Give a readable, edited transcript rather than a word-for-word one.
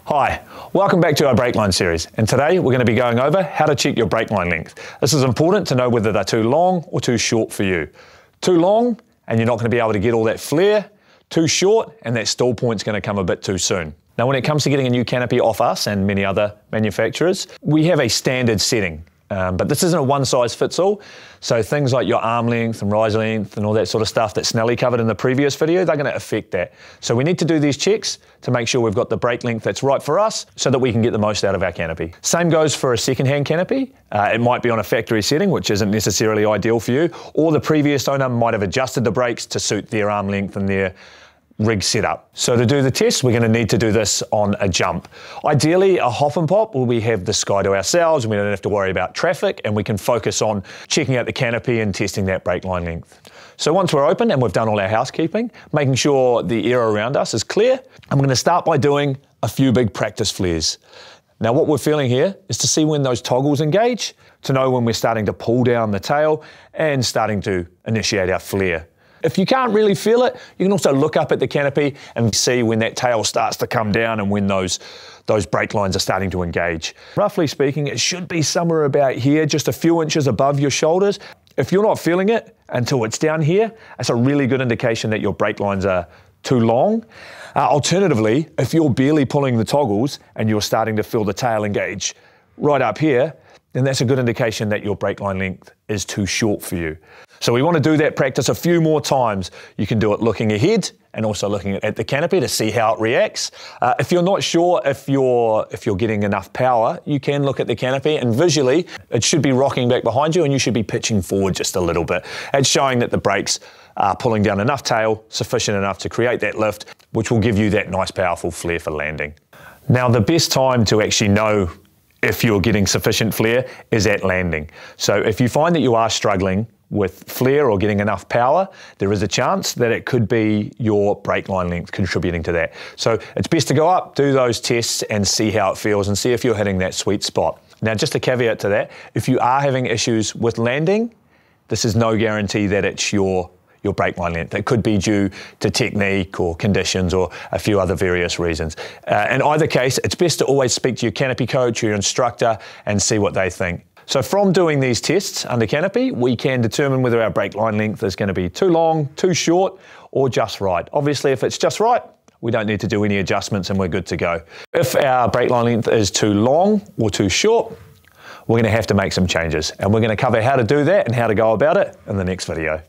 Hi, welcome back to our brake line series, and today we're going to be going over how to check your brake line length. This is important to know whether they're too long or too short for you. Too long and you're not going to be able to get all that flare. Too short and that stall point's going to come a bit too soon. Now when it comes to getting a new canopy off us and many other manufacturers, we have a standard setting. But this isn't a one size fits all. So things like your arm length and riser length and all that sort of stuff that Snelly covered in the previous video, they're going to affect that. So we need to do these checks to make sure we've got the brake length that's right for us so that we can get the most out of our canopy. Same goes for a second-hand canopy. It might be on a factory setting, which isn't necessarily ideal for you, or the previous owner might have adjusted the brakes to suit their arm length and their rig setup. So to do the test, we're going to need to do this on a jump. Ideally, a hop and pop where we have the sky to ourselves and we don't have to worry about traffic and we can focus on checking out the canopy and testing that brake line length. So once we're open and we've done all our housekeeping, making sure the air around us is clear, I'm going to start by doing a few big practice flares. Now what we're feeling here is to see when those toggles engage, to know when we're starting to pull down the tail and starting to initiate our flare. If you can't really feel it, you can also look up at the canopy and see when that tail starts to come down and when those brake lines are starting to engage. Roughly speaking, it should be somewhere about here, just a few inches above your shoulders. If you're not feeling it until it's down here, that's a really good indication that your brake lines are too long. Alternatively, if you're barely pulling the toggles and you're starting to feel the tail engage right up here, then that's a good indication that your brake line length is too short for you. So we want to do that practice a few more times. You can do it looking ahead and also looking at the canopy to see how it reacts. If you're not sure if you're getting enough power, you can look at the canopy and visually it should be rocking back behind you and you should be pitching forward just a little bit. It's showing that the brakes are pulling down enough tail, sufficient enough to create that lift, which will give you that nice powerful flare for landing. Now the best time to actually know if you're getting sufficient flare is at landing. So if you find that you are struggling with flare or getting enough power, there is a chance that it could be your brake line length contributing to that. So it's best to go up, do those tests and see how it feels and see if you're hitting that sweet spot. Now just a caveat to that, if you are having issues with landing, this is no guarantee that it's your brake line length. It could be due to technique or conditions or a few other various reasons. In either case, it's best to always speak to your canopy coach or your instructor and see what they think. So from doing these tests under canopy, we can determine whether our brake line length is going to be too long, too short, or just right. Obviously, if it's just right, we don't need to do any adjustments and we're good to go. If our brake line length is too long or too short, we're going to have to make some changes. And we're going to cover how to do that and how to go about it in the next video.